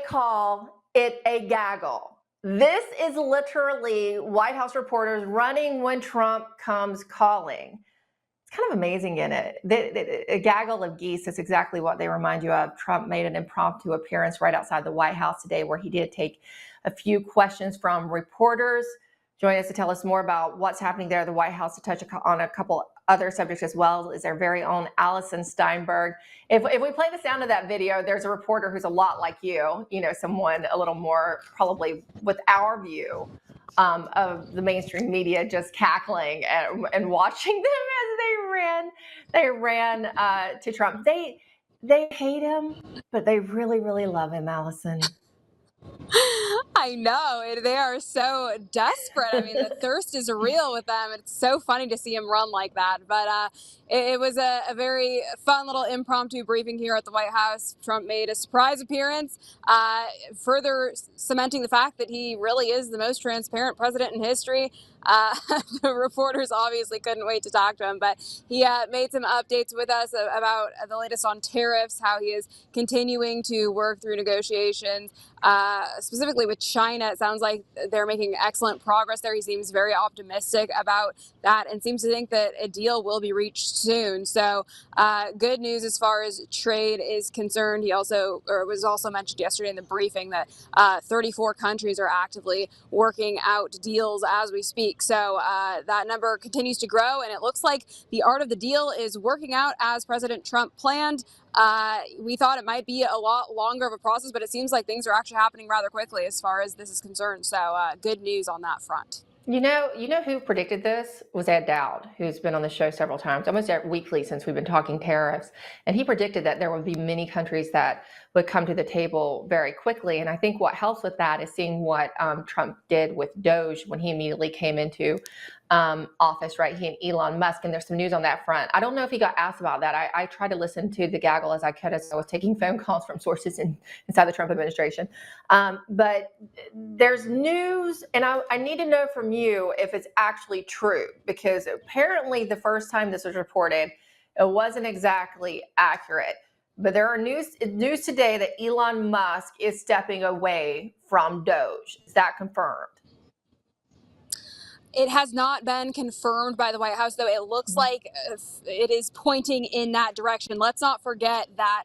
call it a gaggle. This is literally White House reporters running when Trump comes calling. It's kind of amazing in it. A gaggle of geese is exactly what they remind you of. Trump made an impromptu appearance right outside the White House today where he did take a few questions from reporters. Joining us to tell us more about what's happening there at the White House to touch on a couple other subjects as well is our very own Allison Steinberg. If we play the sound of that video, there's a reporter who's a lot like you know, someone a little more probably with our view of the mainstream media, just cackling and watching them as they ran to Trump. They hate him, but they really, really love him, Allison. I know. They are so desperate. I mean, the thirst is real with them. It's so funny to see him run like that. But it was a very fun little impromptu briefing here at the White House. Trump made a surprise appearance, further cementing the fact that he really is the most transparent president in history. The reporters obviously couldn't wait to talk to him, but he made some updates with us about the latest on tariffs, how he is continuing to work through negotiations, specifically with China. It sounds like they're making excellent progress there. He seems very optimistic about that and seems to think that a deal will be reached soon. So good news as far as trade is concerned. He also, or it was also mentioned yesterday in the briefing, that 34 countries are actively working out deals as we speak. So that number continues to grow, and it looks like the art of the deal is working out as President Trump planned. We thought it might be a lot longer of a process, but it seems like things are actually happening rather quickly as far as this is concerned. So good news on that front. You know who predicted this was Ed Dowd, who's been on the show several times, almost weekly since we've been talking tariffs. And he predicted that there would be many countries that would come to the table very quickly. And I think what helps with that is seeing what Trump did with Doge when he immediately came into office, right? He and Elon Musk, and there's some news on that front. I don't know if he got asked about that. I tried to listen to the gaggle as I could as I was taking phone calls from sources inside the Trump administration. But there's news, and I need to know from you if it's actually true, because apparently the first time this was reported, it wasn't exactly accurate. But there are news today that Elon Musk is stepping away from Doge. Is that confirmed? It has not been confirmed by the White House, though it looks like it is pointing in that direction. Let's not forget that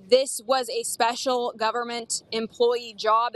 this was a special government employee job.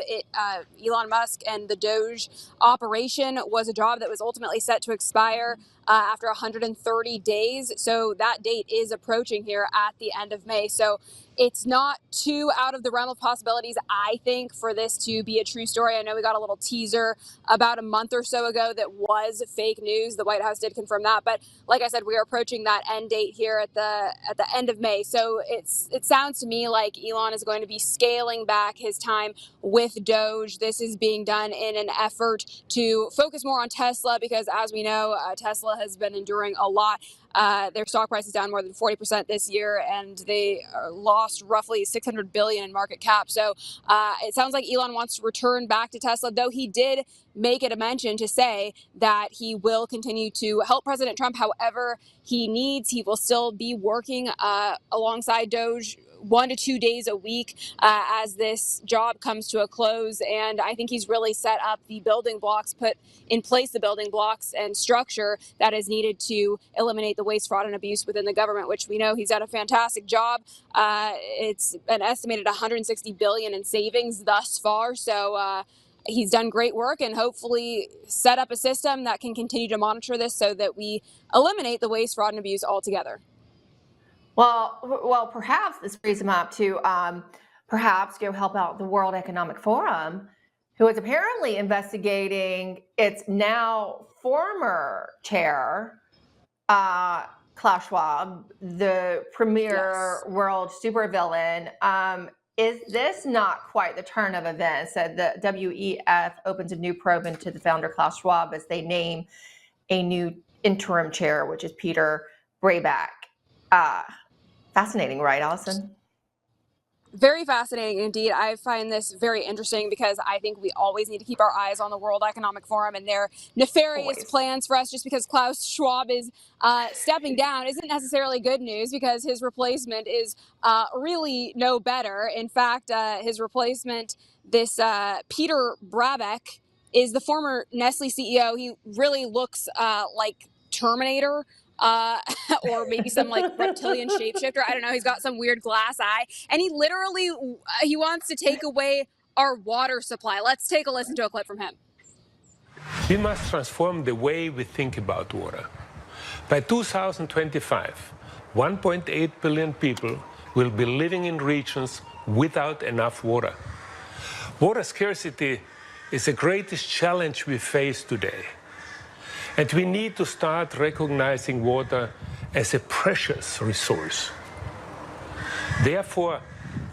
Elon Musk and the Doge operation was a job that was ultimately set to expire after 130 days. So that date is approaching here at the end of May. So it's not too out of the realm of possibilities, I think, for this to be a true story. I know we got a little teaser about a month or so ago that was fake news. The White House did confirm that, but like I said, we are approaching that end date here at the end of May. So it sounds to me like Elon is going to be scaling back his time with Doge. This is being done in an effort to focus more on Tesla, because as we know, Tesla has been enduring a lot. Their stock price is down more than 40% this year, and they lost roughly $600 billion in market cap. So it sounds like Elon wants to return back to Tesla, though he did make it a mention to say that he will continue to help President Trump however he needs. He will still be working alongside Doge 1 to 2 days a week as this job comes to a close. And I think he's really set up the building blocks, put in place the building blocks and structure that is needed to eliminate the waste, fraud, and abuse within the government, which we know he's done a fantastic job. It's an estimated $160 billion in savings thus far. So he's done great work, and hopefully set up a system that can continue to monitor this so that we eliminate the waste, fraud, and abuse altogether. Well, perhaps this frees him up to perhaps go help out the World Economic Forum, who is apparently investigating its now former chair, Klaus Schwab, the premier world supervillain. Is this not quite the turn of events? The WEF opens a new probe into the founder, Klaus Schwab, as they name a new interim chair, which is Peter Brayback. Fascinating, right, Allison? Very fascinating indeed. I find this very interesting because I think we always need to keep our eyes on the World Economic Forum and their nefarious Always. plans for us. Just because Klaus Schwab is stepping down isn't necessarily good news, because his replacement is really no better. In fact, his replacement, this Peter Brabeck, is the former Nestle CEO. He really looks like Terminator. Uh, or maybe some like reptilian shapeshifter. I don't know. He's got some weird glass eye, and he literally he wants to take away our water supply. Let's take a listen to a clip from him. We must transform the way we think about water. By 2025, 1.8 billion people will be living in regions without enough water. Water scarcity is the greatest challenge we face today. And we need to start recognizing water as a precious resource. Therefore,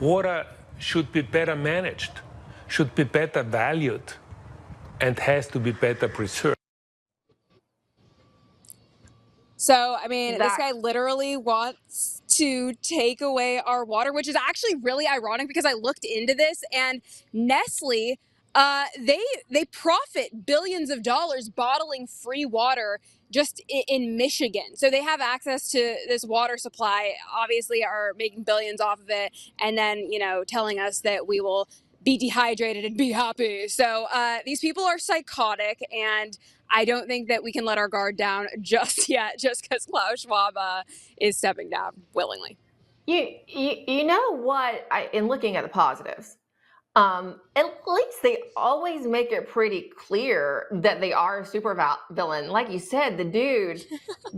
water should be better managed, should be better valued, and has to be better preserved. So, I mean, this guy literally wants to take away our water, which is actually really ironic because I looked into this, and Nestle, they profit billions of dollars bottling free water just in Michigan. So they have access to this water supply, obviously are making billions off of it, and then, telling us that we will be dehydrated and be happy. So these people are psychotic, and I don't think that we can let our guard down just yet, just because Klaus Schwab is stepping down willingly. You know what? In looking at the positives, at least they always make it pretty clear that they are a super villain. Like you said, the dude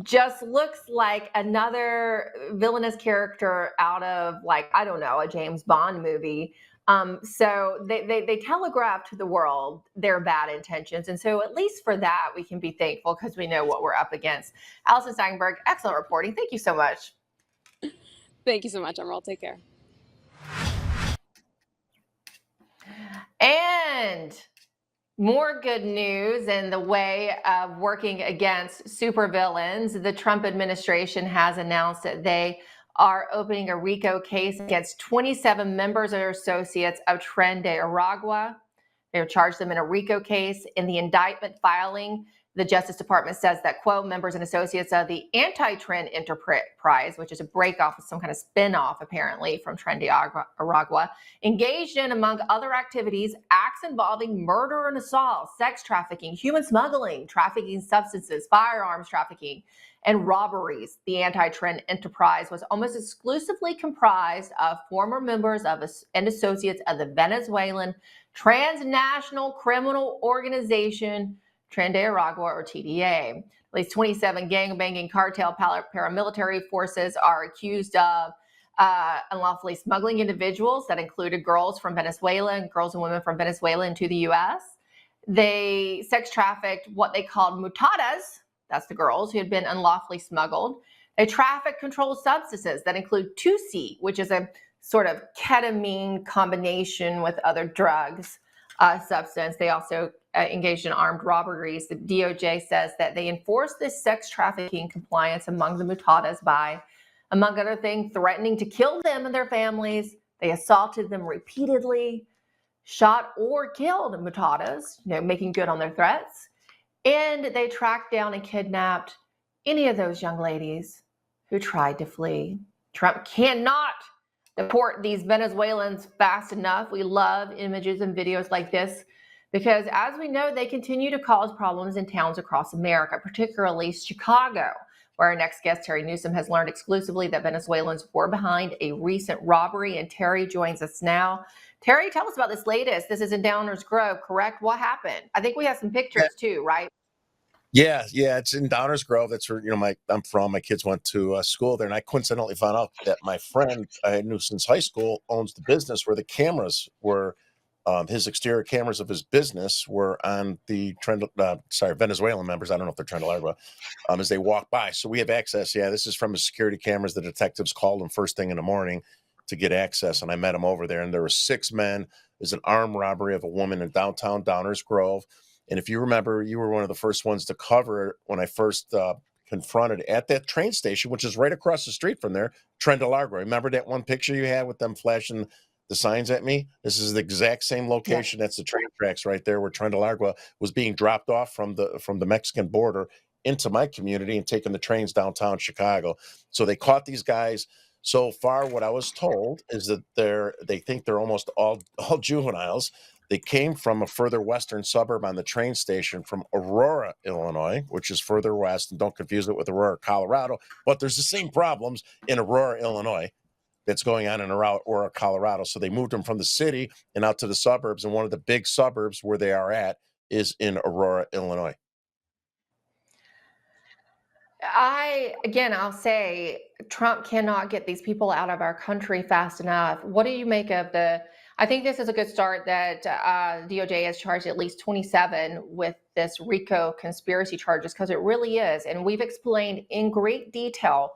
just looks like another villainous character out of, like, I don't know, a James Bond movie. So they telegraph to the world their bad intentions. And so at least for that, we can be thankful because we know what we're up against. Allison Steinberg, excellent reporting. Thank you so much. Thank you so much, Emerald. Take care. And more good news in the way of working against supervillains. The Trump administration has announced that they are opening a RICO case against 27 members or associates of Tren de Aragua. They have charged them in a RICO case. In the indictment filing, the Justice Department says that, quote, members and associates of the anti-Tren enterprise, which is a breakoff, some kind of spin-off apparently from Tren de Aragua, engaged in, among other activities, acts involving murder and assault, sex trafficking, human smuggling, trafficking substances, firearms trafficking, and robberies. The anti-Tren enterprise was almost exclusively comprised of former members of and associates of the Venezuelan transnational criminal organization Tren de Aragua, or TDA. At least 27 gang-banging cartel paramilitary forces are accused of unlawfully smuggling individuals that included girls from Venezuela and girls and women from Venezuela into the U.S. They sex trafficked what they called mutadas, that's the girls who had been unlawfully smuggled. They trafficked controlled substances that include 2C, which is a sort of ketamine combination with other drugs substance. They also engaged in armed robberies. The DOJ says that they enforced this sex trafficking compliance among the mutadas by, among other things, threatening to kill them and their families. They assaulted them repeatedly, shot or killed mutadas, making good on their threats. And they tracked down and kidnapped any of those young ladies who tried to flee. Trump cannot deport these Venezuelans fast enough. We love images and videos like this because, as we know, they continue to cause problems in towns across America, particularly Chicago, where our next guest, Terry Newsom, has learned exclusively that Venezuelans were behind a recent robbery. And Terry joins us now. Terry, tell us about this latest. This is in Downers Grove, correct? What happened? I think we have some pictures too, right? Yeah, it's in Downers Grove. That's where I'm from. My kids went to school there, and I coincidentally found out that my friend I knew since high school owns the business where the cameras were. His exterior cameras of his business were on the Venezuelan members. I don't know if they're Tren de Aragua, as they walk by. So we have access. Yeah, this is from his security cameras. The detectives called him first thing in the morning to get access, and I met him over there. And there were 6 men. There's an armed robbery of a woman in downtown Downers Grove. And if you remember, you were one of the first ones to cover when I first confronted at that train station, which is right across the street from there, Tren de Aragua. Remember that one picture you had with them flashing the signs at me. This is the exact same location. That's the train tracks right there where Trendelargua was being dropped off from the Mexican border into my community and taking the trains downtown Chicago. So they caught these guys. So far, what I was told is that they think they're almost all juveniles. They came from a further western suburb on the train station from Aurora, Illinois, which is further west, and don't confuse it with Aurora, Colorado. But there's the same problems in Aurora, Illinois that's going on in Aurora, Colorado. So they moved them from the city and out to the suburbs, and one of the big suburbs where they are at is in Aurora, Illinois. I'll say Trump cannot get these people out of our country fast enough. What do you make of I think this is a good start that DOJ has charged at least 27 with this RICO conspiracy charges, because it really is. And we've explained in great detail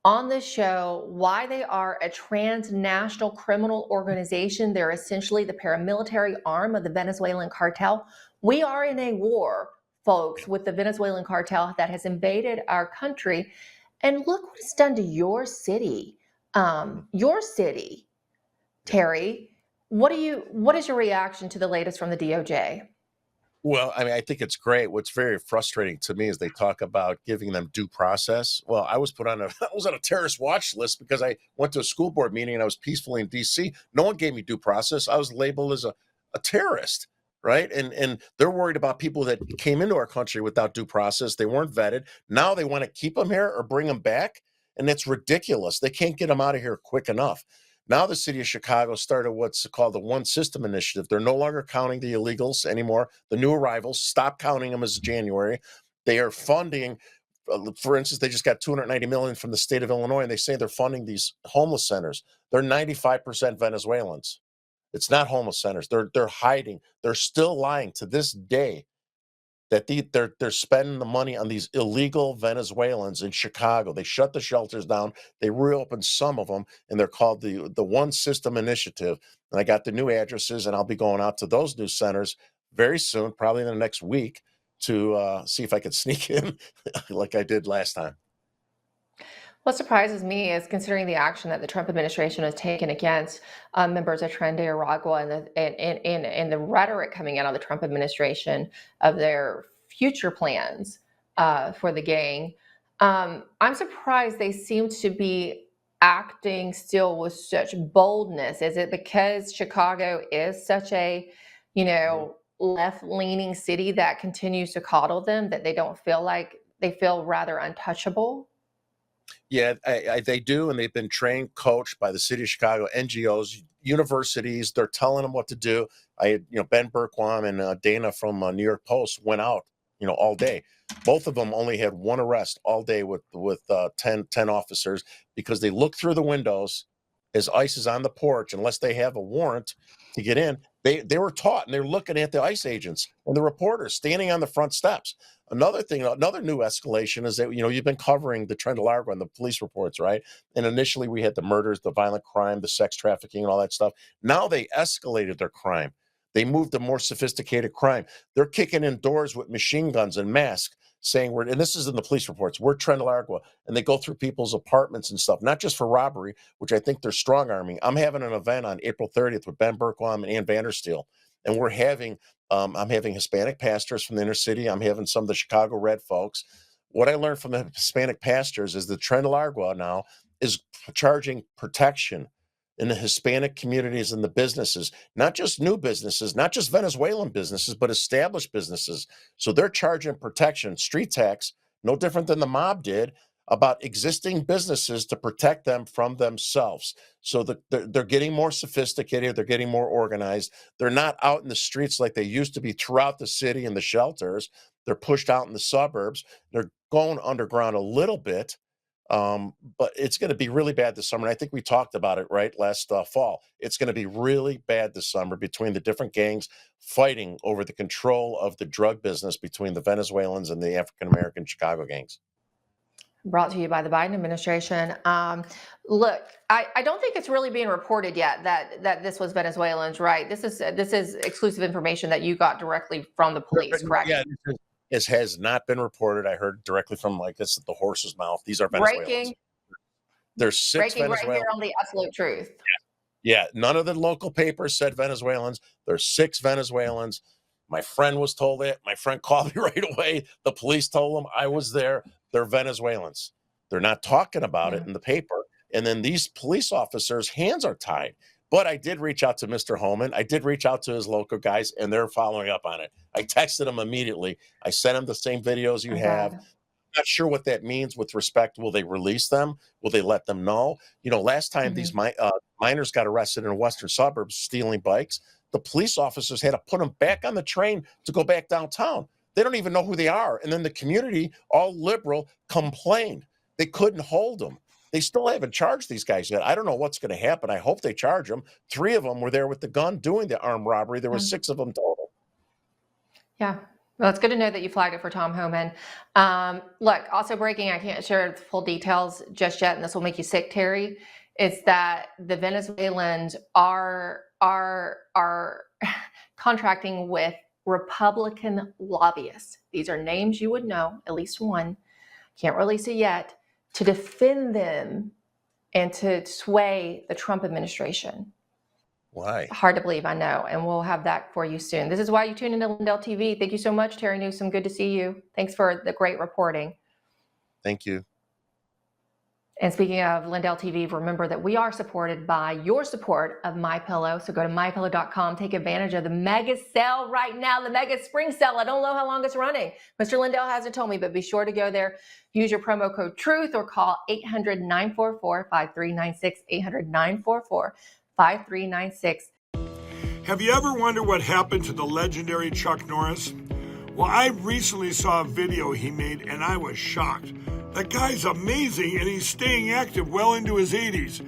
on this show why they are a transnational criminal organization. They're essentially the paramilitary arm of the Venezuelan cartel. We are in a war, folks, with the Venezuelan cartel that has invaded our country. And look what it's done to your city. Terry. What is your reaction to the latest from the DOJ? Well, I mean, I think it's great. What's very frustrating to me is they talk about giving them due process. Well, I was on a terrorist watch list because I went to a school board meeting and I was peacefully in DC. No one gave me due process. I was labeled as a terrorist, right? And they're worried about people that came into our country without due process. They weren't vetted. Now they want to keep them here or bring them back. And it's ridiculous. They can't get them out of here quick enough. Now the city of Chicago started what's called the One System Initiative. They're no longer counting the illegals anymore. The new arrivals, stop counting them as January. They are funding, for instance, they just got $290 million from the state of Illinois, and they say they're funding these homeless centers. They're 95% Venezuelans. It's not homeless centers. They're hiding. They're still lying to this day that they're spending the money on these illegal Venezuelans in Chicago. They shut the shelters down. They reopened some of them, and they're called the One System Initiative. And I got the new addresses, and I'll be going out to those new centers very soon, probably in the next week, to see if I could sneak in like I did last time. What surprises me is considering the action that the Trump administration has taken against members of Trendelargua and the rhetoric coming out of the Trump administration of their future plans for the gang. I'm surprised they seem to be acting still with such boldness. Is it because Chicago is such a, left-leaning city that continues to coddle them, that they don't feel like they feel rather untouchable? Yeah, they do, and they've been trained, coached by the city of Chicago, NGOs, universities. They're telling them what to do. I had, Ben Berquam and Dana from New York Post went out, all day. Both of them only had one arrest all day with 10 officers because they look through the windows as ICE is on the porch, unless they have a warrant to get in. They were taught, and they're looking at the ICE agents and the reporters standing on the front steps. Another new escalation is that, you've been covering the Trendelargua and the police reports, right? And initially we had the murders, the violent crime, the sex trafficking, and all that stuff. Now they escalated their crime. They moved to more sophisticated crime. They're kicking in doors with machine guns and masks, saying and this is in the police reports, we're Trendelargua, and they go through people's apartments and stuff, not just for robbery, which I think they're strong arming. I'm having an event on April 30th with Ben Berquam and Ann Vandersteel, and we're having I'm having Hispanic pastors from the inner city. I'm having some of the Chicago Red folks. What I learned from the Hispanic pastors is the Trendelargua now is charging protection in the Hispanic communities and the businesses, not just new businesses, not just Venezuelan businesses, but established businesses. So they're charging protection, street tax, no different than the mob did, about existing businesses to protect them from themselves. So they're getting more sophisticated. They're getting more organized. They're not out in the streets like they used to be throughout the city and the shelters. They're pushed out in the suburbs. They're going underground a little bit. But it's going to be really bad this summer. And I think we talked about it, right, last fall. It's going to be really bad this summer between the different gangs fighting over the control of the drug business between the Venezuelans and the African-American Chicago gangs. Brought to you by the Biden administration. Look, I don't think it's really being reported yet that this was Venezuelans, right? This is exclusive information that you got directly from the police, correct? Yeah, this has not been reported. I heard directly from this the horse's mouth. These are Venezuelans. Breaking. There's 6 Breaking Venezuelans. right here on the Absolute Truth. Yeah, none of the local papers said Venezuelans. There's 6 Venezuelans. My friend was told it. My friend called me right away. The police told him I was there. They're Venezuelans. They're not talking about it in the paper. And then these police officers' hands are tied. But I did reach out to Mr. Homan. I did reach out to his local guys, and they're following up on it. I texted them immediately. I sent them the same videos you have. God. Not sure what that means with respect. Will they release them? Will they let them know? You know, last time these minors got arrested in western suburbs stealing bikes, the police officers had to put them back on the train to go back downtown. They don't even know who they are. And then the community, all liberal, complained. They couldn't hold them. They still haven't charged these guys yet. I don't know what's going to happen. I hope they charge them. 3 of them were there with the gun doing the armed robbery. There were 6 of them total. Yeah. Well, it's good to know that you flagged it for Tom Homan. Look, also breaking, I can't share the full details just yet, and this will make you sick, Terry. It's that the Venezuelans are contracting with Republican lobbyists. These are names you would know, at least one. Can't release it yet, to defend them and to sway the Trump administration. Why? Hard to believe, I know, and we'll have that for you soon. This is why you tune into Lindell TV. Thank you so much, Terry Newsom. Good to see you. Thanks for the great reporting. Thank you. And speaking of Lindell TV, remember that we are supported by your support of MyPillow. So go to mypillow.com. Take advantage of the mega sale right now, the mega spring sale. I don't know how long it's running. Mr. Lindell hasn't told me, but be sure to go there. Use your promo code TRUTH or call 800-944-5396, 800-944-5396. Have you ever wondered what happened to the legendary Chuck Norris? Well, I recently saw a video he made and I was shocked. That guy's amazing and he's staying active well into his 80s.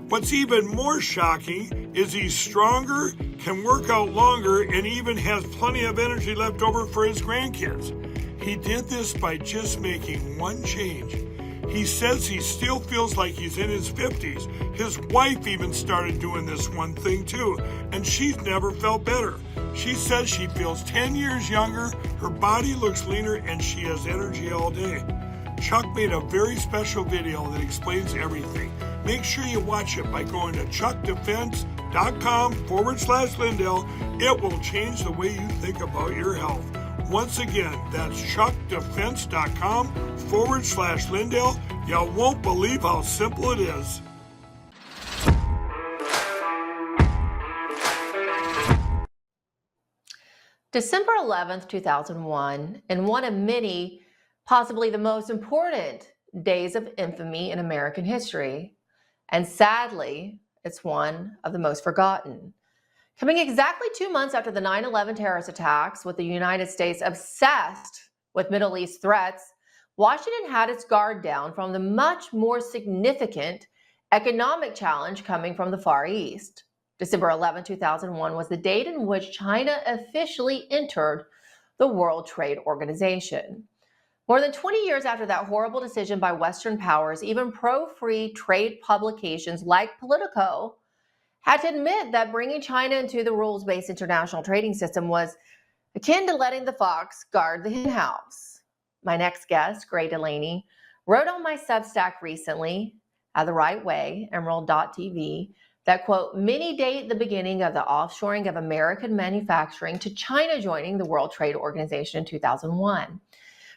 What's even more shocking is he's stronger, can work out longer, and even has plenty of energy left over for his grandkids. He did this by just making one change. He says he still feels like he's in his 50s. His wife even started doing this one thing too, and she's never felt better. She says she feels 10 years younger, her body looks leaner, and she has energy all day. Chuck made a very special video that explains everything. Make sure you watch it by going to chuckdefense.com/Lindell. It will change the way you think about your health. Once again, that's chuckdefense.com/Lindell. You won't believe how simple it is. December 11th, 2001, and one of many, possibly the most important days of infamy in American history. And sadly, it's one of the most forgotten. Coming exactly 2 months after the 9/11 terrorist attacks, with the United States obsessed with Middle East threats, Washington had its guard down from the much more significant economic challenge coming from the Far East. December 11, 2001 was the date in which China officially entered the World Trade Organization. More than 20 years after that horrible decision by Western powers, even pro-free trade publications like Politico had to admit that bringing China into the rules-based international trading system was akin to letting the fox guard the henhouse. My next guest, Gray Delaney, wrote on my Substack recently, The Right Way, Emerald.tv, that, quote, many date the beginning of the offshoring of American manufacturing to China joining the World Trade Organization in 2001.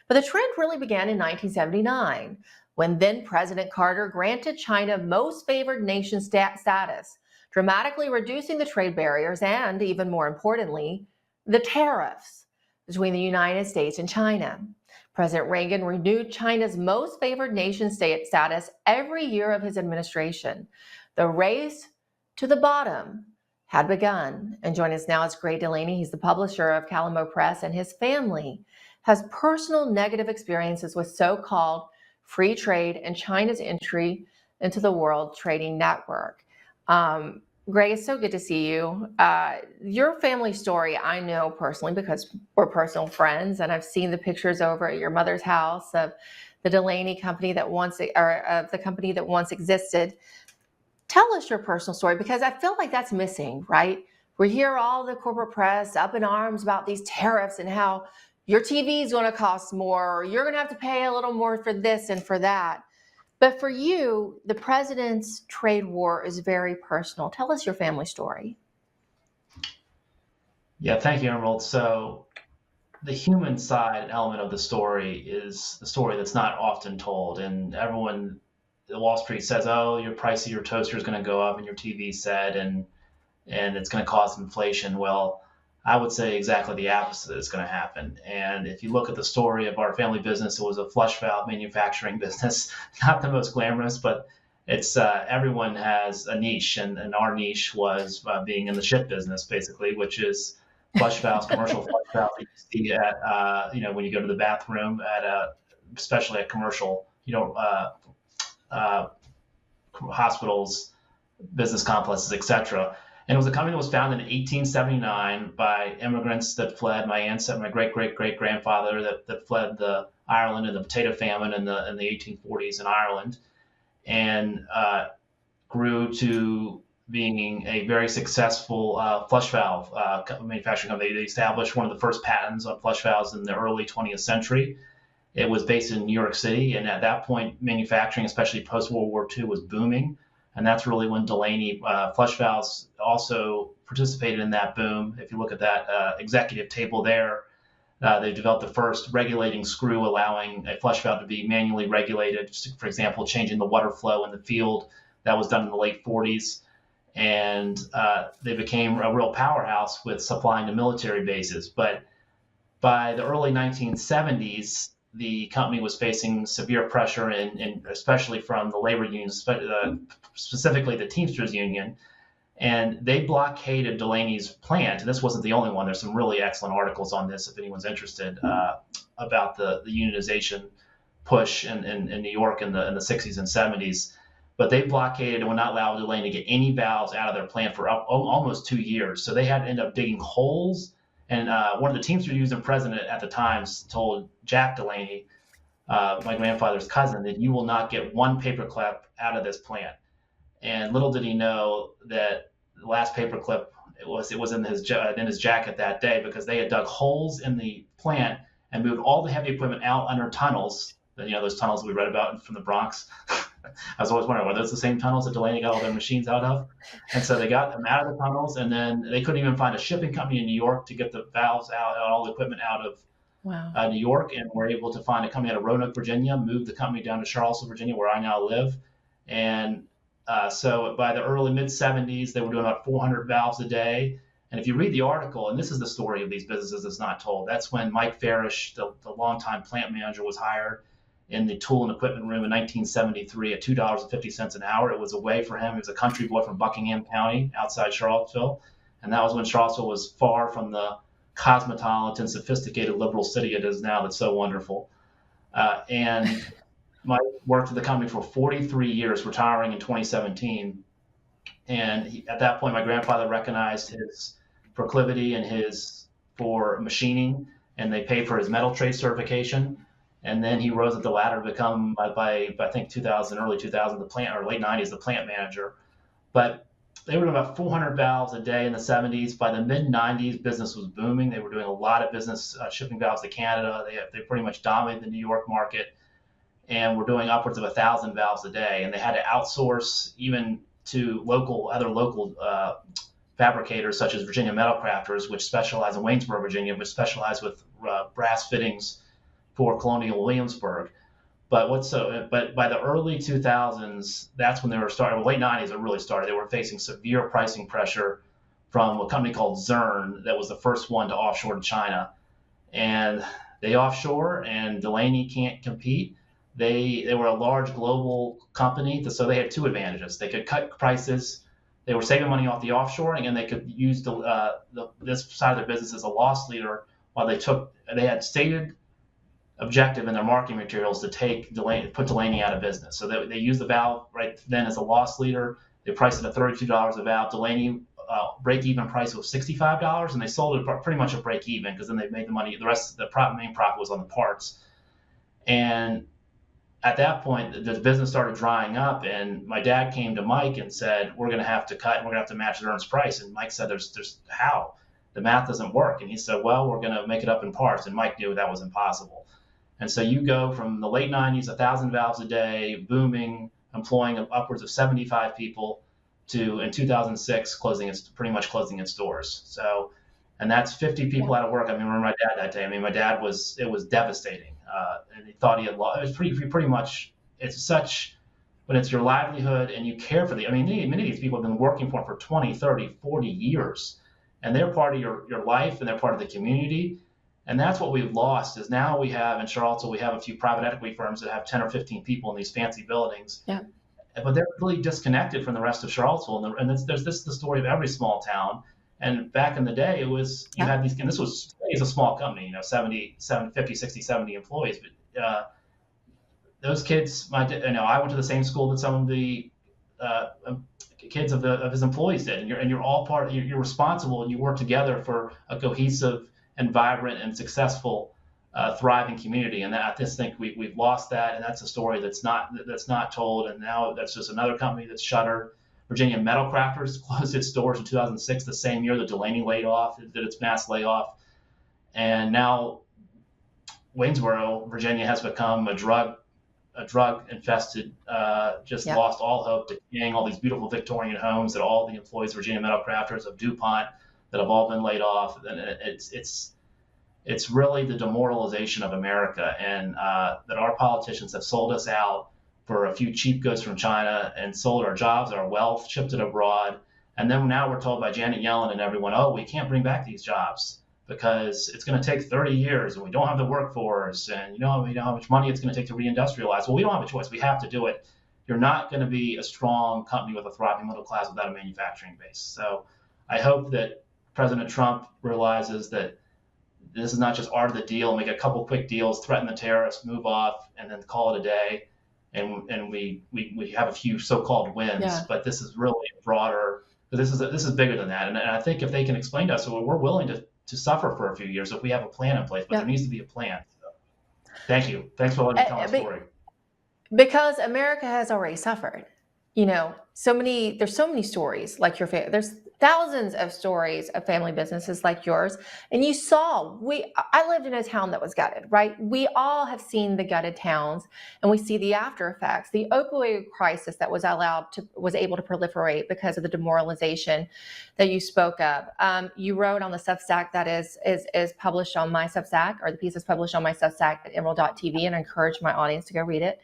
But the trend really began in 1979, when then President Carter granted China most favored nation status, dramatically reducing the trade barriers and, even more importantly, the tariffs between the United States and China. President Reagan renewed China's most favored nation status every year of his administration. The race to the bottom had begun. And joining us now is Gray Delaney. He's the publisher of Calamo Press, and his family has personal negative experiences with so-called free trade and China's entry into the World Trading Network. Gray, it's so good to see you. Your family story, I know personally because we're personal friends, and I've seen the pictures over at your mother's house of the Delaney company that once, or of the company that once existed. Tell us your personal story, because I feel like that's missing, right? We hear all the corporate press up in arms about these tariffs and how your TV is going to cost more, or you're going to have to pay a little more for this and for that. But for you, the president's trade war is very personal. Tell us your family story. Yeah, thank you, Emerald. So the human side element of the story is the story that's not often told. And everyone, Wall Street says, oh, your price of your toaster is going to go up and your TV set and it's going to cause inflation. Well, I would say exactly the opposite is going to happen. And if you look at the story of our family business, it was a flush valve manufacturing business, not the most glamorous, but it's everyone has a niche, and our niche was being in the shit business, basically, which is flush valves, commercial flush valves that you see at when you go to the bathroom especially at commercial hospitals, business complexes, etc. And it was a company that was founded in 1879 by immigrants that fled. My ancestor, my great grandfather that fled the Ireland and the potato famine in the 1840s in Ireland, and grew to being a very successful flush valve manufacturing company. They established one of the first patents on flush valves in the early 20th century. It was based in New York City, and at that point, manufacturing, especially post-World War II, was booming. And that's really when Delaney flush valves also participated in that boom. If you look at that executive table there, they developed the first regulating screw, allowing a flush valve to be manually regulated. For example, changing the water flow in the field. That was done in the late 40s. And they became a real powerhouse with supplying to military bases. But by the early 1970s, the company was facing severe pressure, and especially from the labor unions, specifically the Teamsters Union. And they blockaded Delaney's plant. And this wasn't the only one. There's some really excellent articles on this if anyone's interested about the unionization push in New York in the 60s and 70s. But they blockaded and would not allow Delaney to get any valves out of their plant for almost 2 years. So they had to end up digging holes. And one of the Teamsters Union president at the time told Jack Delaney, my grandfather's cousin, that you will not get one paperclip out of this plant. And little did he know that the last paperclip it was in his jacket that day, because they had dug holes in the plant and moved all the heavy equipment out under tunnels. Those tunnels we read about from the Bronx. I was always wondering, were those the same tunnels that Delaney got all their machines out of? And so they got them out of the tunnels, and then they couldn't even find a shipping company in New York to get the valves out, all the equipment out of New York, and were able to find a company out of Roanoke, Virginia, moved the company down to Charlottesville, Virginia, where I now live. And so by the early mid-70s, they were doing about 400 valves a day. And if you read the article, and this is the story of these businesses that's not told, that's when Mike Farish, the longtime plant manager, was hired in the tool and equipment room in 1973 at $2.50 an hour. It was a way for him. He was a country boy from Buckingham County outside Charlottesville. And that was when Charlottesville was far from the cosmopolitan, sophisticated liberal city it is now that's so wonderful. And Mike worked at the company for 43 years, retiring in 2017. And at that point, my grandfather recognized his proclivity and for machining, and they paid for his metal trade certification. And then he rose up the ladder to become, by I think early 2000, the plant, or late 90s, the plant manager. But they were doing about 400 valves a day in the 70s. By the mid 90s, business was booming. They were doing a lot of business shipping valves to Canada. They pretty much dominated the New York market, and were doing upwards of 1,000 valves a day. And they had to outsource even to other local fabricators, such as Virginia Metal Crafters, which specialize in Waynesboro, Virginia, which specialize with brass fittings for Colonial Williamsburg. But by the early 2000s, that's when they were starting. Late 90s, it really started. They were facing severe pricing pressure from a company called Zurn that was the first one to offshore to China. And they offshore, and Delaney can't compete. They were a large global company, so they had two advantages. They could cut prices. They were saving money off the offshoring, and they could use this side of their business as a loss leader, while they had stated objective in their marketing materials to put Delaney out of business. So they used the valve right then as a loss leader. They priced it at $32 a valve. Delaney break-even price was $65, and they sold it pretty much at break-even, because then they made the money. The rest, main profit was on the parts. And at that point, the business started drying up, and my dad came to Mike and said, "We're going to have to cut, and we're going to have to match Zurn's price." And Mike said, "There's how? The math doesn't work." And he said, "Well, we're going to make it up in parts." And Mike knew that was impossible. And so you go from the late 90s, 1,000 valves a day, booming, employing upwards of 75 people, to in 2006 pretty much closing its doors. So, and that's 50 people out of work. I mean, I remember my dad that day. I mean, it was devastating, and he thought he had lost. It was pretty much. It's such when it's your livelihood and you care for I mean, many of these people have been working for 20, 30, 40 years, and they're part of your life and they're part of the community. And that's what we've lost is now we have in Charlottesville, we have a few private equity firms that have 10 or 15 people in these fancy buildings. Yeah. But they're really disconnected from the rest of Charlottesville. And this is the story of every small town. And back in the day, it was, you had these, and this was, it's a small company, 50, 60, 70 employees. But those kids, I went to the same school that some of the kids of his employees did. And you're all you're responsible and you work together for a cohesive and vibrant and successful thriving community. And I just think we've lost that, and that's a story that's not told. And now that's just another company that's shuttered. Virginia Metal Crafters closed its doors in 2006, the same year that Delaney did its mass layoff. And now Waynesboro, Virginia, has become a drug infested, lost all hope, decaying all these beautiful Victorian homes that all the employees of Virginia Metal Crafters, of DuPont, that have all been laid off. And it's really the demoralization of America, and that our politicians have sold us out for a few cheap goods from China and sold our jobs, our wealth, shipped it abroad. And then now we're told by Janet Yellen and everyone, oh, we can't bring back these jobs because it's going to take 30 years and we don't have the workforce, and we know how much money it's going to take to reindustrialize. Well, we don't have a choice. We have to do it. You're not going to be a strong company with a thriving middle class without a manufacturing base. So I hope that President Trump realizes that this is not just art of the deal, make a couple quick deals, threaten the terrorists, move off, and then call it a day. And we have a few so-called wins, but this is really broader. This is bigger than that. And I think if they can explain to us, so we're willing to suffer for a few years if we have a plan in place, but there needs to be a plan. So, thank you. Thanks for letting me tell my story. Because America has already suffered. There's so many stories like your family. There's thousands of stories of family businesses like yours. And you saw, I lived in a town that was gutted, right? We all have seen the gutted towns, and we see the after effects, the opioid crisis that was able to proliferate because of the demoralization that you spoke of. You wrote on the Substack that is published on my Substack, or the piece is published on my Substack at emerald.tv, and I encourage my audience to go read it.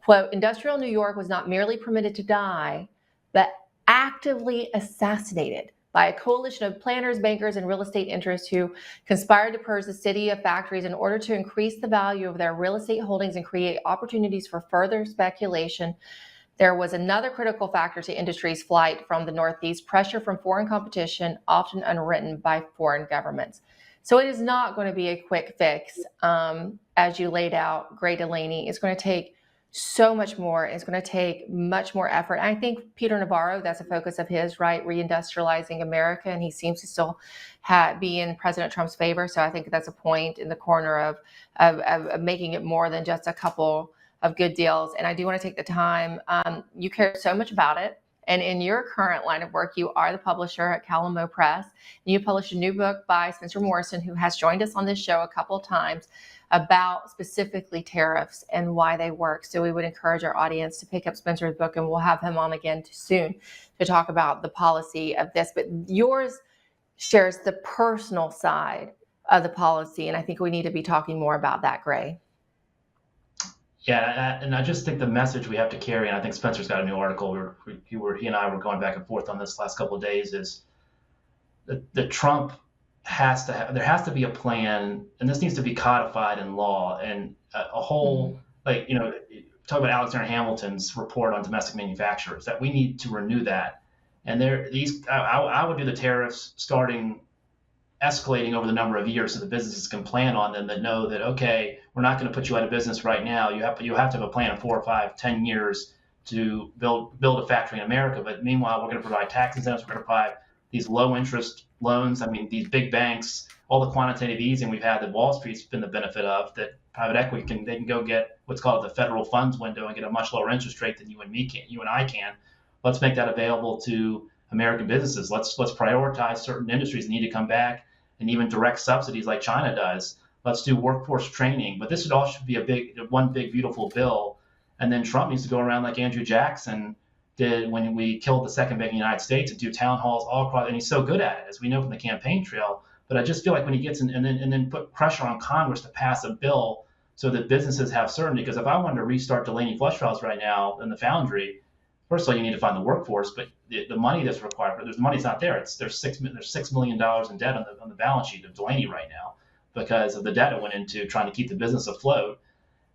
Quote, industrial New York was not merely permitted to die, but actively assassinated by a coalition of planners, bankers, and real estate interests who conspired to purge the city of factories in order to increase the value of their real estate holdings and create opportunities for further speculation. There was another critical factor to industry's flight from the Northeast, pressure from foreign competition, often underwritten by foreign governments. So it is not going to be a quick fix. As you laid out, Gray Delaney, it's going to take so much more. It's going to take much more effort. I think Peter Navarro, that's a focus of his, right? Reindustrializing America. And he seems to still be in President Trump's favor. So I think that's a point in the corner of making it more than just a couple of good deals. And I do want to take the time. You care so much about it. And in your current line of work, you are the publisher at Calamo Press. And you published a new book by Spencer Morrison, who has joined us on this show a couple of times, about specifically tariffs and why they work. So we would encourage our audience to pick up Spencer's book, and we'll have him on again soon to talk about the policy of this. But yours shares the personal side of the policy, and I think we need to be talking more about that, Gray. Yeah, and I just think the message we have to carry, and I think Spencer's got a new article. He and I were going back and forth on this last couple of days, is that Trump there has to be a plan, and this needs to be codified in law, and a whole, talk about Alexander Hamilton's report on domestic manufacturers, that we need to renew that. And I would do the tariffs escalating over the number of years so the businesses can plan on them, that know that, okay, we're not going to put you out of business right now. You have to have a plan of 4 or 5, 10 years to build a factory in America. But meanwhile, we're going to provide tax incentives. We're going to provide these low interest loans. I mean, these big banks, all the quantitative easing we've had that Wall Street's been the benefit of, that private equity can go get what's called the federal funds window and get a much lower interest rate than you and I can. Let's make that available to American businesses. Let's prioritize certain industries that need to come back, and even direct subsidies like China does. Let's do workforce training. But this would all should be one big, beautiful bill. And then Trump needs to go around like Andrew Jackson did when we killed the second bank in the United States and do town halls all across. And he's so good at it, as we know from the campaign trail. But I just feel like when he gets in and then put pressure on Congress to pass a bill so that businesses have certainty. Because if I wanted to restart Delaney flush valves right now in the foundry, first of all, you need to find the workforce, but the money that's required, the money's not there. There's $6 million in debt on the balance sheet of Delaney right now because of the debt it went into trying to keep the business afloat.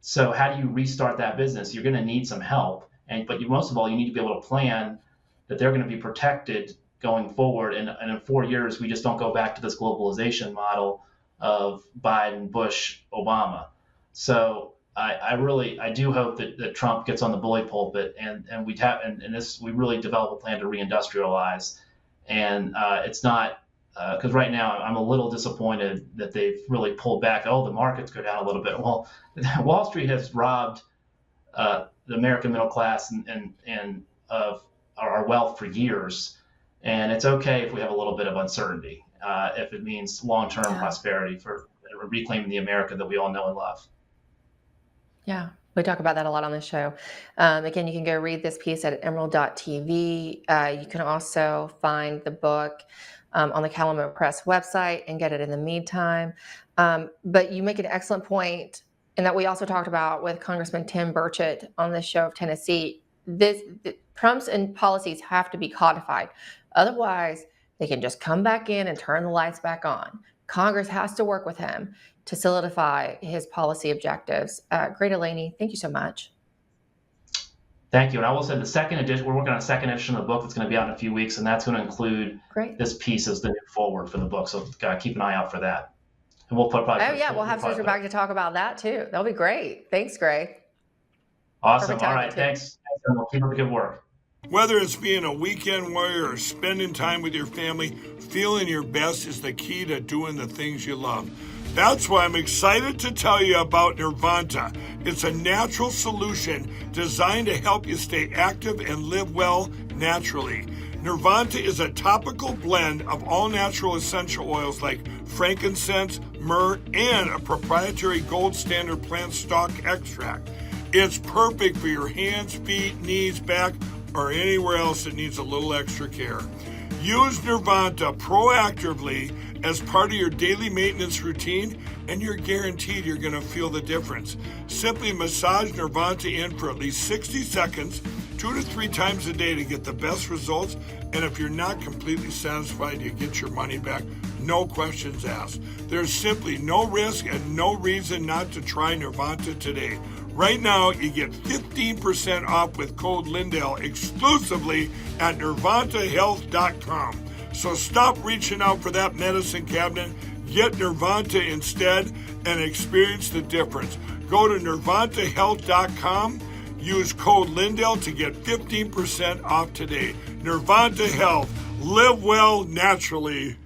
So how do you restart that business? You're going to need some help, but most of all, you need to be able to plan that they're going to be protected going forward. And in 4 years, we just don't go back to this globalization model of Biden, Bush, Obama. So I do hope that Trump gets on the bully pulpit and we really develop a plan to reindustrialize. And it's not because right now I'm a little disappointed that they've really pulled back. Oh, the markets go down a little bit. Well, Wall Street has robbed the American middle class and of our wealth for years. And it's okay if we have a little bit of uncertainty, if it means long-term prosperity for reclaiming the America that we all know and love. Yeah, we talk about that a lot on this show. Again, you can go read this piece at emerald.tv. You can also find the book on the Calumet Press website and get it in the meantime. But you make an excellent point, and that we also talked about with Congressman Tim Burchett on this show of Tennessee. Trump's policies have to be codified. Otherwise, they can just come back in and turn the lights back on. Congress has to work with him to solidify his policy objectives. Great, Delaney, thank you so much. Thank you. And I will say the second edition, we're working on a second edition of the book that's going to be out in a few weeks, and that's going to include this piece as the new forward for the book. So keep an eye out for that. And we'll we'll have Sister back to talk about that too. That'll be great. Thanks, Greg. Awesome. All right. Thanks. And we'll keep up the good work. Whether it's being a weekend warrior or spending time with your family, feeling your best is the key to doing the things you love. That's why I'm excited to tell you about Nirvanta. It's a natural solution designed to help you stay active and live well naturally. Nirvanta is a topical blend of all natural essential oils like frankincense, myrrh, and a proprietary gold standard plant stock extract. It's perfect for your hands, feet, knees, back, or anywhere else that needs a little extra care. Use Nirvanta proactively as part of your daily maintenance routine, and you're guaranteed you're going to feel the difference. Simply massage Nirvanta in for at least 60 seconds, 2 to 3 times a day to get the best results. And if you're not completely satisfied, you get your money back. No questions asked. There's simply no risk and no reason not to try Nirvanta today. Right now, you get 15% off with code Lindell exclusively at nirvantahealth.com. So stop reaching out for that medicine cabinet. Get Nirvanta instead and experience the difference. Go to nirvantahealth.com. Use code Lindell to get 15% off today. Nirvanta Health. Live well naturally.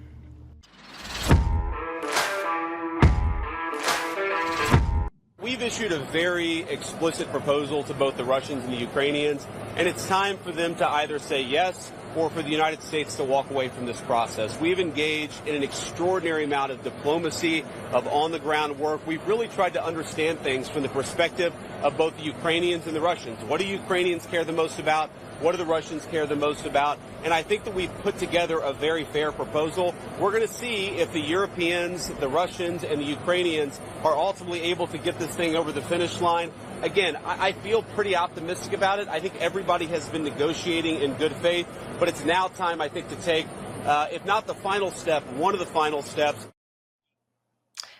We've issued a very explicit proposal to both the Russians and the Ukrainians, and it's time for them to either say yes or for the United States to walk away from this process. We've engaged in an extraordinary amount of diplomacy, of on-the-ground work. We've really tried to understand things from the perspective of both the Ukrainians and the Russians. What do Ukrainians care the most about? What do the Russians care the most about? And I think that we've put together a very fair proposal. We're going to see if the Europeans, the Russians, and the Ukrainians are ultimately able to get this thing over the finish line. Again, I feel pretty optimistic about it. I think everybody has been negotiating in good faith, but it's now time, I think, to take, if not the final step, one of the final steps.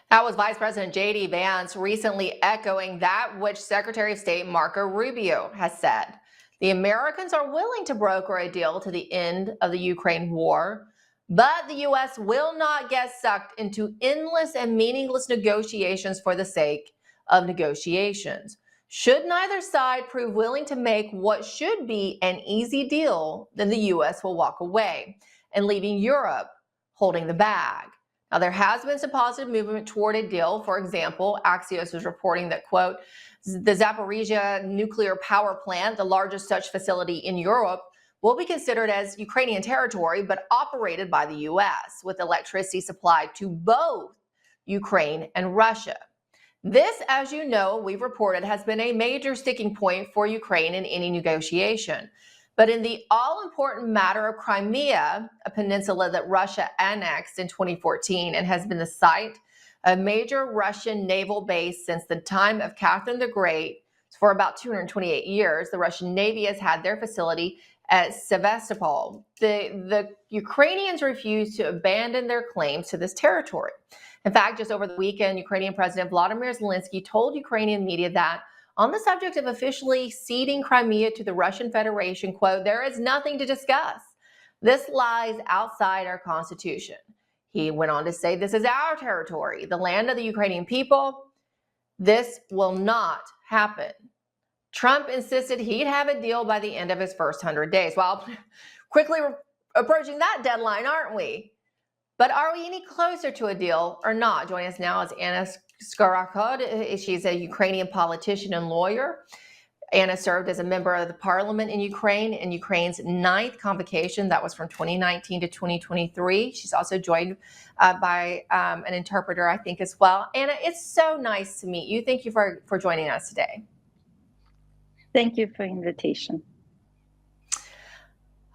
That was Vice President J.D. Vance recently echoing that which Secretary of State Marco Rubio has said. The Americans are willing to broker a deal to the end of the Ukraine war, but the U.S. will not get sucked into endless and meaningless negotiations for the sake of negotiations. Should neither side prove willing to make what should be an easy deal, then the U.S. will walk away and leaving Europe holding the bag. Now, there has been some positive movement toward a deal. For example, Axios is reporting that, quote, the Zaporizhia nuclear power plant, the largest such facility in Europe, will be considered as Ukrainian territory, but operated by the U.S., with electricity supplied to both Ukraine, and Russia. This, as you know, we've reported, has been a major sticking point for Ukraine in any negotiation. But in the all-important matter of Crimea, a peninsula that Russia annexed in 2014 and has been the site of a major Russian naval base since the time of Catherine the Great, for about 228 years, the Russian Navy has had their facility at Sevastopol. The Ukrainians refuse to abandon their claims to this territory. In fact, just over the weekend, Ukrainian President Vladimir Zelensky told Ukrainian media that on the subject of officially ceding Crimea to the Russian Federation, quote, "There is nothing to discuss. This lies outside our constitution." He went on to say, "This is our territory, the land of the Ukrainian people. This will not happen." Trump insisted he'd have a deal by the end of his first 100 days. Well, quickly approaching that deadline, aren't we? But are we any closer to a deal or not? Joining us now is Anna Skorokhod. She's a Ukrainian politician and lawyer. Anna served as a member of the parliament in Ukraine's 9th convocation. That was from 2019 to 2023. She's also joined by an interpreter, I think, as well. Anna, it's so nice to meet you. Thank you for joining us today. Thank you for the invitation.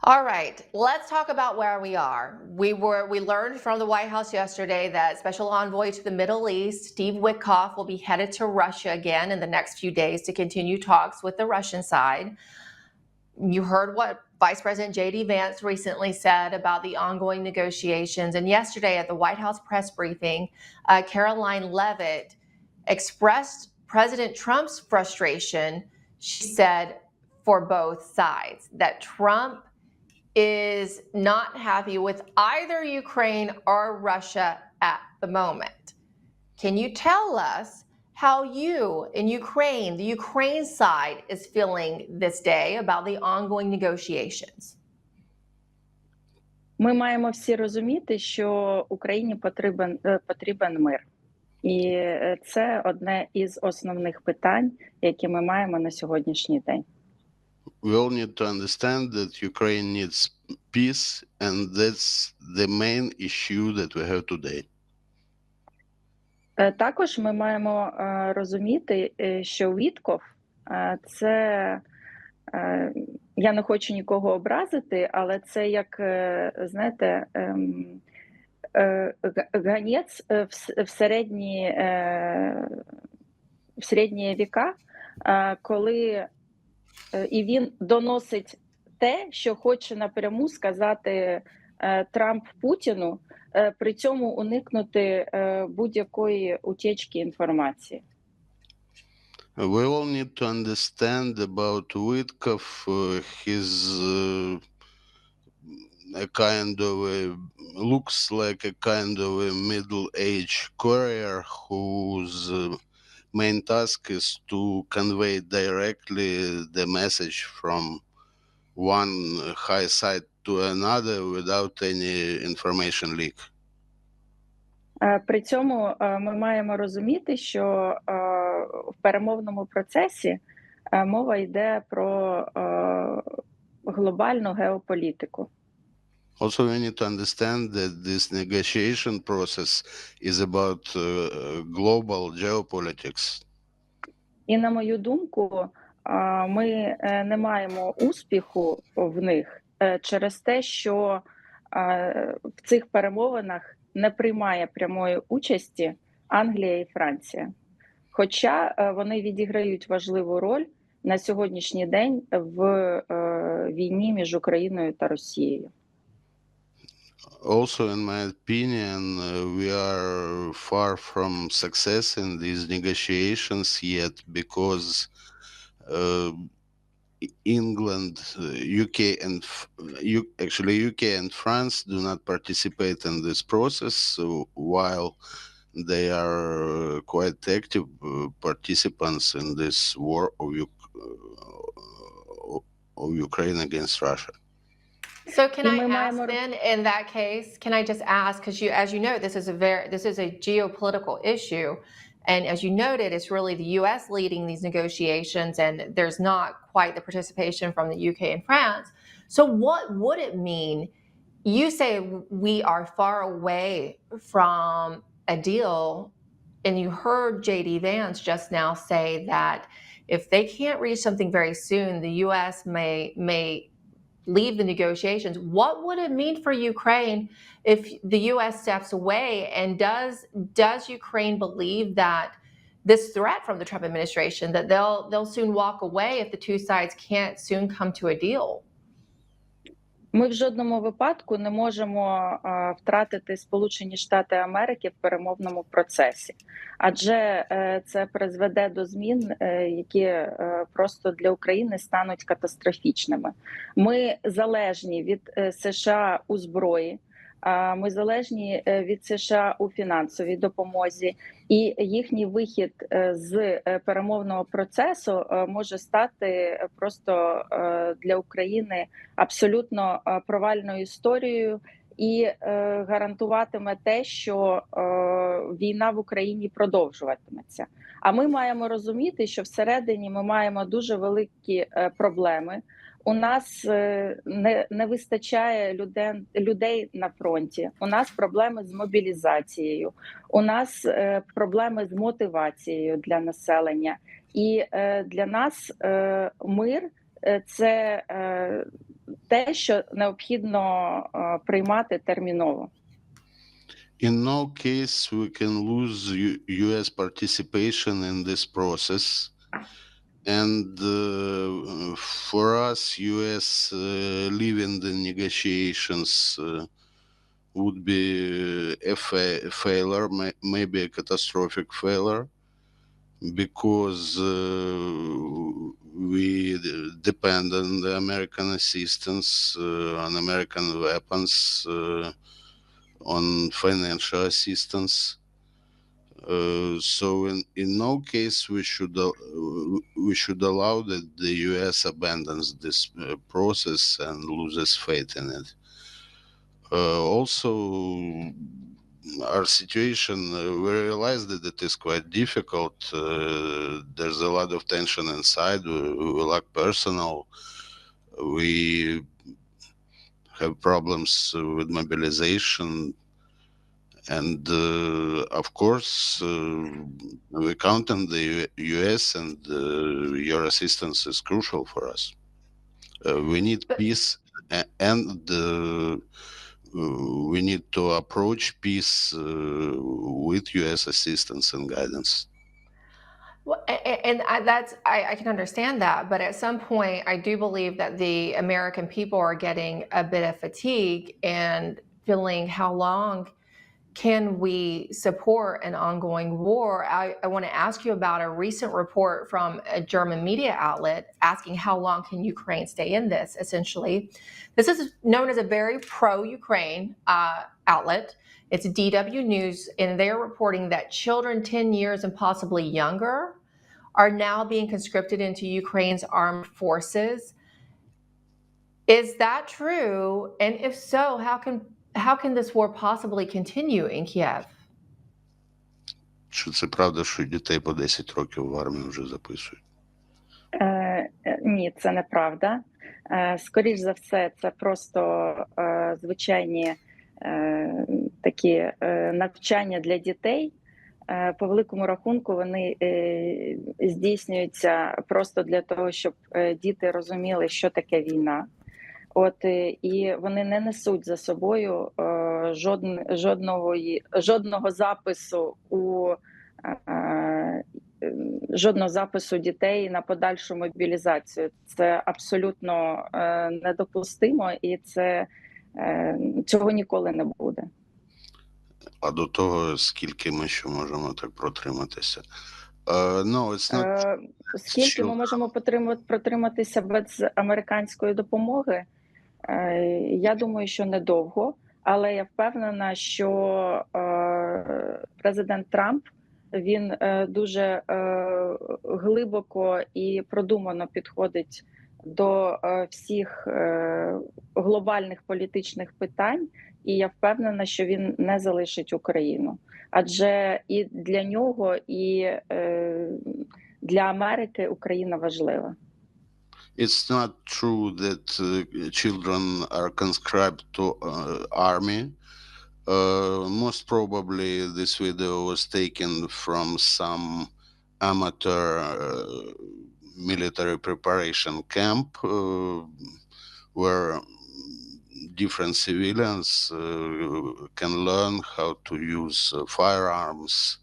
All right, let's talk about where we are. We learned from the White House yesterday that Special Envoy to the Middle East, Steve Witkoff, will be headed to Russia again in the next few days to continue talks with the Russian side. You heard what Vice President J.D. Vance recently said about the ongoing negotiations. And yesterday at the White House press briefing, Caroline Leavitt expressed President Trump's frustration, she said, for both sides, that Trump is not happy with either Ukraine or Russia at the moment. Can you tell us how you in Ukraine, the Ukraine side, is feeling this day about the ongoing negotiations? Ми маємо всі розуміти, що Україні потрібен мир. І це одне із основних питань, які ми маємо на сьогоднішній день. We all need to understand that Ukraine needs peace, and that's the main issue that we have today. Також ми маємо розуміти, що Вітков – це, я не хочу нікого образити, але це як, знаєте, ганець в середні віка, коли і він доносить те, що хоче напряму сказати Трамп Путіну, при цьому уникнути будь-якої утечки інформації. We all need to understand about Witkov. He's a kind of looks like a kind of a middle-aged courier whose main task is to convey directly the message from one high side to another without any information leak. При цьому ми маємо розуміти, що в перемовному процесі мова йде про глобальну геополітику. Also, we need to understand that this negotiation process is about global geopolitics. І на мою думку, ми не маємо успіху в них через те, що в цих перемовинах не приймає прямої участі Англія і Франція. Хоча вони відіграють важливу роль на сьогоднішній день в війні між Україною та Росією. Also, in my opinion, we are far from success in these negotiations yet because England, UK, and UK and France do not participate in this process, while they are quite active participants in this war of Ukraine against Russia. So can I ask then, in that case, can I just ask, because as you know, this is a geopolitical issue, and as you noted, it's really the U.S. leading these negotiations, and there's not quite the participation from the UK and France. So what would it mean? You say we are far away from a deal. And you heard J.D. Vance just now say that if they can't reach something very soon, the U.S. may leave the negotiations. What would it mean for Ukraine if the U.S. steps away? And does Ukraine believe that this threat from the Trump administration that they'll soon walk away if the two sides can't soon come to a deal? Ми в жодному випадку не можемо втратити Сполучені Штати Америки в перемовному процесі, адже це призведе до змін, які просто для України стануть катастрофічними. Ми залежні від США у зброї, ми залежні від США у фінансовій допомозі, і їхній вихід з перемовного процесу може стати просто для України абсолютно провальною історією і гарантуватиме те, що війна в Україні продовжуватиметься. А ми маємо розуміти, що всередині ми маємо дуже великі проблеми. У нас не вистачає людей на фронті, у нас проблеми з мобілізацією, у нас проблеми з мотивацією для населення. І для нас мир – це те, що необхідно приймати терміново. In no case we can lose U.S. participation in this process. And for us, U.S. leaving the negotiations would be a failure, maybe a catastrophic failure, because we depend on the American assistance, on American weapons, on financial assistance. So in no case we should allow that the U.S. abandons this process and loses faith in it. Also, our situation, we realize that it is quite difficult. There's a lot of tension inside. We lack personnel. We have problems with mobilization. And of course, we count on the U.S. and your assistance is crucial for us. We need peace, and we need to approach peace with U.S. assistance and guidance. Well, and I can understand that, but at some point, I do believe that the American people are getting a bit of fatigue and feeling how long can we support an ongoing war? I want to ask you about a recent report from a German media outlet asking how long can Ukraine stay in this, essentially. This is known as a very pro-Ukraine outlet. It's DW News, and they're reporting that children 10 years and possibly younger are now being conscripted into Ukraine's armed forces. Is that true? And if so, how can this war possibly continue in Kiev? Чи це правда, що дітей по 10 років в армію вже записують? Ні, це неправда. Скоріш за все, це просто звичайні такі навчання для дітей. По великому рахунку вони здійснюються просто для того, щоб діти розуміли, що таке війна. І вони не несуть за собою жодного запису дітей на подальшу мобілізацію. Це абсолютно недопустимо, і цього ніколи не буде. А до того, скільки ми ще можемо так протриматися? Скільки ми можемо протриматися без американської допомоги? Я думаю, що недовго, але я впевнена, що президент Трамп, він дуже глибоко і продумано підходить до всіх глобальних політичних питань, і я впевнена, що він не залишить Україну. Адже і для нього, і для Америки Україна важлива. It's not true that children are conscribed to army. Most probably this video was taken from some amateur military preparation camp where different civilians can learn how to use firearms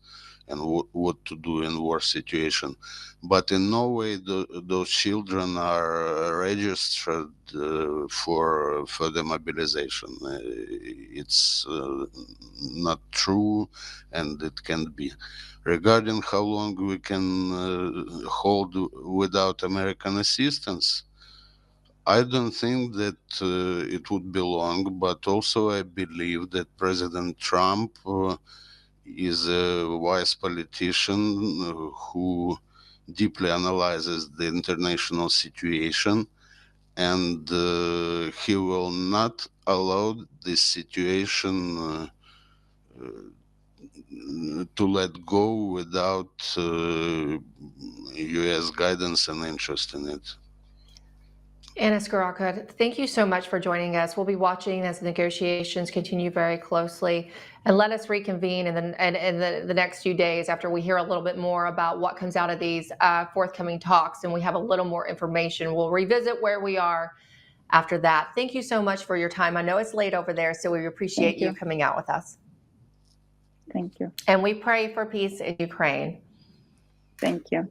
and what to do in war situation. But in no way those children are registered for the mobilization. It's not true, and it can't be. Regarding how long we can hold without American assistance, I don't think that it would be long, but also I believe that President Trump is a wise politician who deeply analyzes the international situation, and he will not allow this situation to let go without U.S. guidance and interest in it. Anna Skarakod, thank you so much for joining us. We'll be watching as the negotiations continue very closely, and let us reconvene in the next few days after we hear a little bit more about what comes out of these forthcoming talks, and we have a little more information. We'll revisit where we are after that. Thank you so much for your time. I know it's late over there, so we appreciate you coming out with us. Thank you. And we pray for peace in Ukraine. Thank you.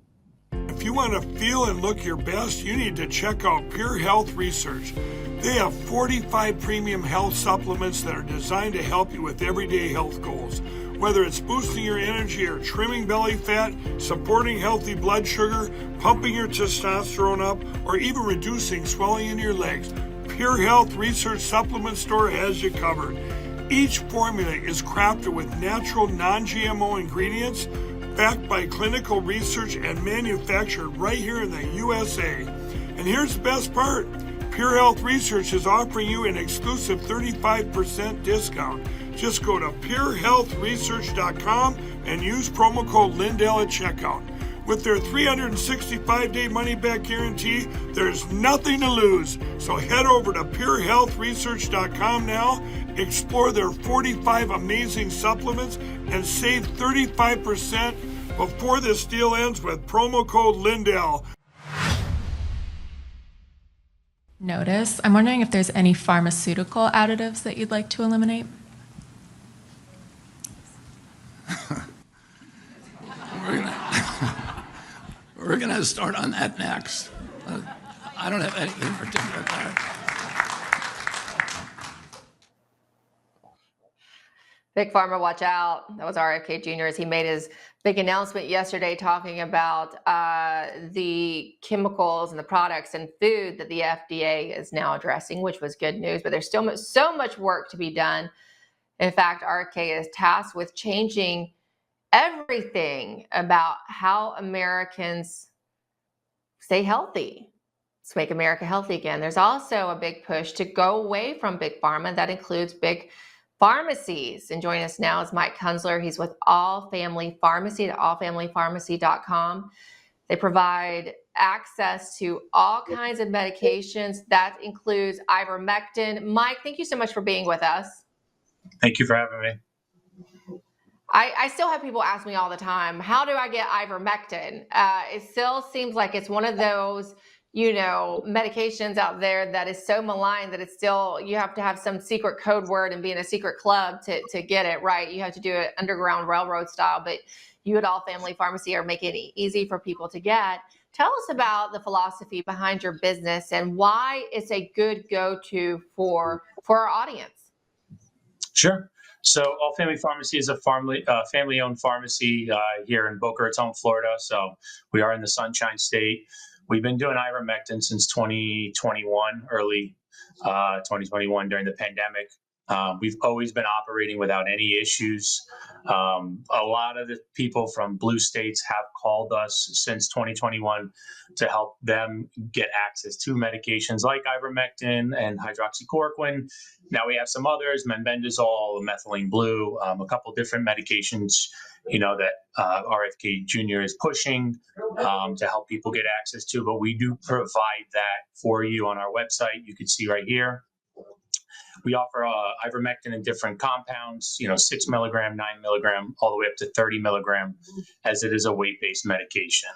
If you want to feel and look your best, you need to check out Pure Health Research. They have 45 premium health supplements that are designed to help you with everyday health goals. Whether it's boosting your energy or trimming belly fat, supporting healthy blood sugar, pumping your testosterone up, or even reducing swelling in your legs, Pure Health Research Supplement Store has you covered. Each formula is crafted with natural, non-GMO ingredients, backed by clinical research and manufactured right here in the USA. And here's the best part. Pure Health Research is offering you an exclusive 35% discount. Just go to purehealthresearch.com and use promo code Lindell at checkout. With their 365-day money-back guarantee, there's nothing to lose. So head over to purehealthresearch.com now, explore their 45 amazing supplements, and save 35% before this deal ends with promo code Lindell. Notice. I'm wondering if there's any pharmaceutical additives that you'd like to eliminate? We're going to start on that next. I don't have anything particular there. Big Pharma, watch out. That was RFK Jr. as he made his big announcement yesterday talking about the chemicals and the products and food that the FDA is now addressing, which was good news, but there's still so much work to be done. In fact, RFK is tasked with changing everything about how Americans stay healthy. Let's make America healthy again. There's also a big push to go away from big pharma. That includes big pharmacies. And joining us now is Mike Kunzler. He's with All Family Pharmacy at allfamilypharmacy.com. They provide access to all kinds of medications. That includes ivermectin. Mike, thank you so much for being with us. Thank you for having me. I still have people ask me all the time, how do I get ivermectin? It still seems like it's one of those, medications out there that is so maligned that it's still, you have to have some secret code word and be in a secret club to get it, right? You have to do it underground railroad style, but you at All Family Pharmacy are making it easy for people to get. Tell us about the philosophy behind your business and why it's a good go-to for our audience. Sure. So All Family Pharmacy is a family-owned pharmacy here in Boca Raton, Florida. So we are in the Sunshine State. We've been doing ivermectin since 2021, early 2021 during the pandemic. We've always been operating without any issues. A lot of the people from blue states have called us since 2021 to help them get access to medications like ivermectin and hydroxychloroquine. Now we have some others, methimazole, methylene blue, a couple different medications, that RFK Jr. is pushing to help people get access to. But we do provide that for you on our website. You can see right here. We offer ivermectin in different compounds, 6 milligram, 9 milligram, all the way up to 30 milligram, as it is a weight-based medication.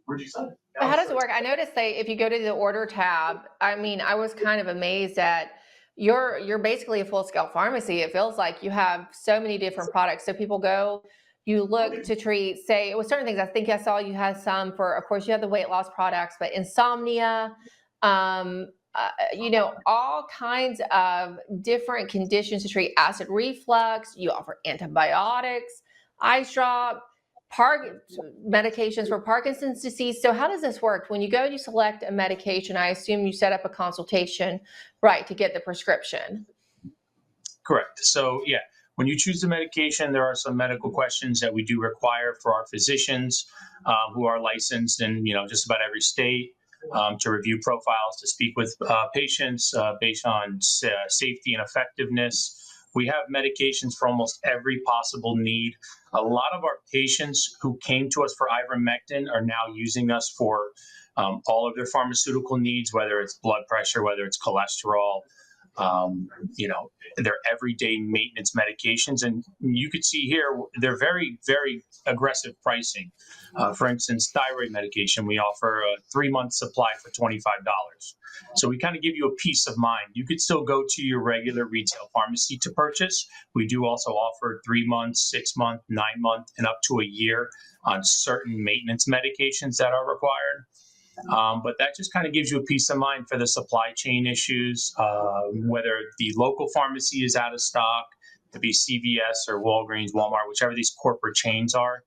Where'd you sign? But how does it work? I noticed if you go to the order tab, I mean, I was kind of amazed at you're basically a full-scale pharmacy. It feels like you have so many different products. So people go, you look to treat, say, it was certain things. I think I saw you had some for, of course, you have the weight loss products, but insomnia, all kinds of different conditions to treat acid reflux. You offer antibiotics, eye drop, medications for Parkinson's disease. So how does this work? When you go, you select a medication. I assume you set up a consultation, right, to get the prescription. Correct. So yeah, when you choose the medication, there are some medical questions that we do require for our physicians who are licensed in just about every state to review profiles, to speak with patients based on safety and effectiveness. We have medications for almost every possible need. A lot of our patients who came to us for ivermectin are now using us for all of their pharmaceutical needs, whether it's blood pressure, whether it's cholesterol, their everyday maintenance medications. And you could see here, they're very, very aggressive pricing. For instance, thyroid medication, we offer a 3-month supply for $25. So we kind of give you a peace of mind. You could still go to your regular retail pharmacy to purchase. We do also offer 3 months, 6 month, 9 month, and up to a year on certain maintenance medications that are required. But that just kind of gives you a peace of mind for the supply chain issues, whether the local pharmacy is out of stock, to be CVS or Walgreens, Walmart, whichever these corporate chains are,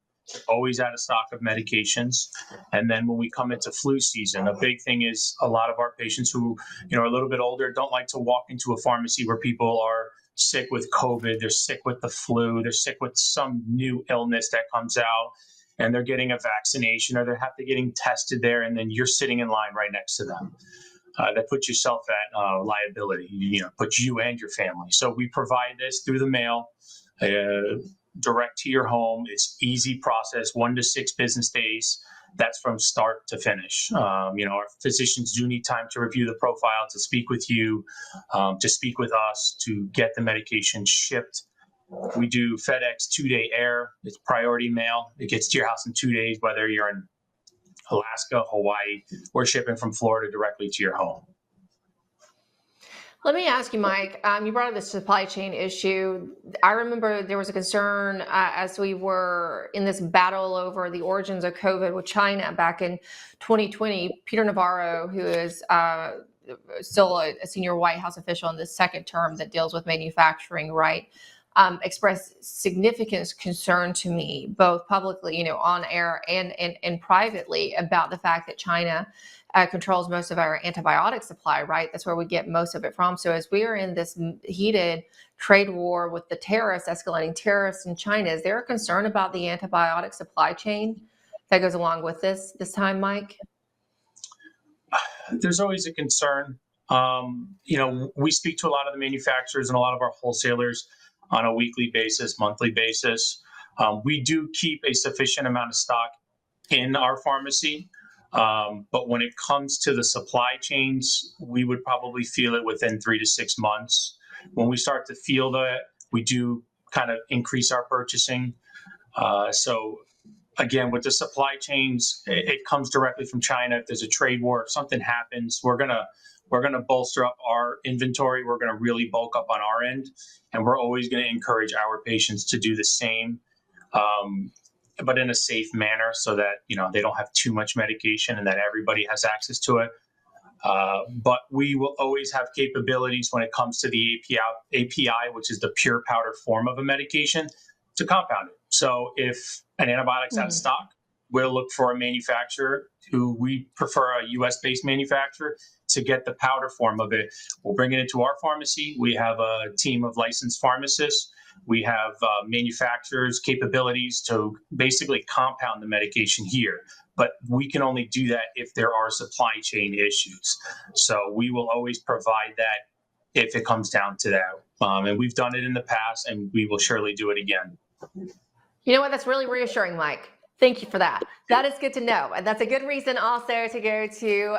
always out of stock of medications. And then when we come into flu season, a big thing is a lot of our patients who are a little bit older don't like to walk into a pharmacy where people are sick with COVID, they're sick with the flu, they're sick with some new illness that comes out, and they're getting a vaccination or they have to getting tested there, and then you're sitting in line right next to them. That puts yourself at liability, puts you and your family. So we provide this through the mail, direct to your home. It's easy process, 1 to 6 business days. That's from start to finish. Our physicians do need time to review the profile, to speak with you, to speak with us, to get the medication shipped. We do FedEx 2-day air. It's priority mail. It gets to your house in 2 days, whether you're in Alaska, Hawaii, or shipping from Florida directly to your home. Let me ask you, Mike, you brought up the supply chain issue. I remember there was a concern as we were in this battle over the origins of COVID with China back in 2020. Peter Navarro, who is still a senior White House official in the second term that deals with manufacturing, right, expressed significant concern to me, both publicly, on air and privately, about the fact that China controls most of our antibiotic supply, right? That's where we get most of it from. So as we are in this heated trade war with the tariffs, escalating tariffs in China, is there a concern about the antibiotic supply chain that goes along with this time, Mike? There's always a concern. We speak to a lot of the manufacturers and a lot of our wholesalers on a weekly basis, monthly basis. We do keep a sufficient amount of stock in our pharmacy. But when it comes to the supply chains, we would probably feel it within 3 to 6 months. When we start to feel that, we do kind of increase our purchasing. So again, with the supply chains, it comes directly from China. If there's a trade war, if something happens, we're gonna bolster up our inventory. We're gonna really bulk up on our end, and we're always gonna encourage our patients to do the same. But in a safe manner, so that they don't have too much medication and that everybody has access to it. But we will always have capabilities when it comes to the API, which is the pure powder form of a medication, to compound it. So if an antibiotic's out of stock, we'll look for a manufacturer who we prefer a US-based manufacturer to get the powder form of it. We'll bring it into our pharmacy. We have a team of licensed pharmacists. We have manufacturers' capabilities to basically compound the medication here. But we can only do that if there are supply chain issues. So we will always provide that if it comes down to that. And we've done it in the past, and we will surely do it again. You know what? That's really reassuring, Mike. Thank you for that. That is good to know. And that's a good reason also to go to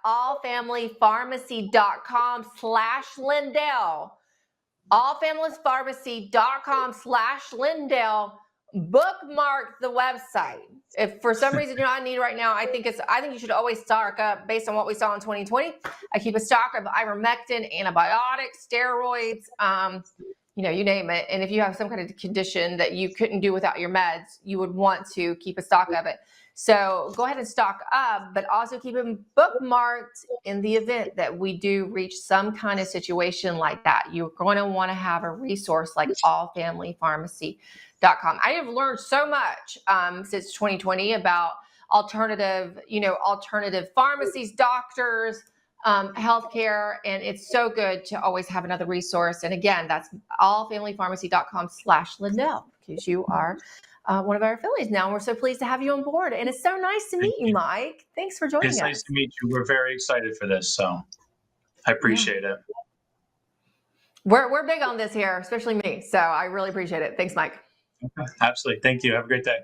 allfamilypharmacy.com/Lindell. allfamilypharmacy.com/Lindell. Bookmark the website. If for some reason you're not in need right now, I think you should always stock up based on what we saw in 2020. I keep a stock of ivermectin, antibiotics, steroids, you name it. And if you have some kind of condition that you couldn't do without your meds, you would want to keep a stock of it. So go ahead and stock up, but also keep them bookmarked in the event that we do reach some kind of situation like that. You're going to want to have a resource like allfamilypharmacy.com. I have learned so much since 2020 about alternative pharmacies, doctors, healthcare, and it's so good to always have another resource. And again, that's allfamilypharmacy.com/Lindell, because you are one of our affiliates now. And we're so pleased to have you on board. And it's so nice to meet you, Mike. Thanks for joining us. It's nice to meet you. We're very excited for this, so I appreciate it. We're big on this here, especially me. So I really appreciate it. Thanks, Mike. Absolutely. Thank you. Have a great day.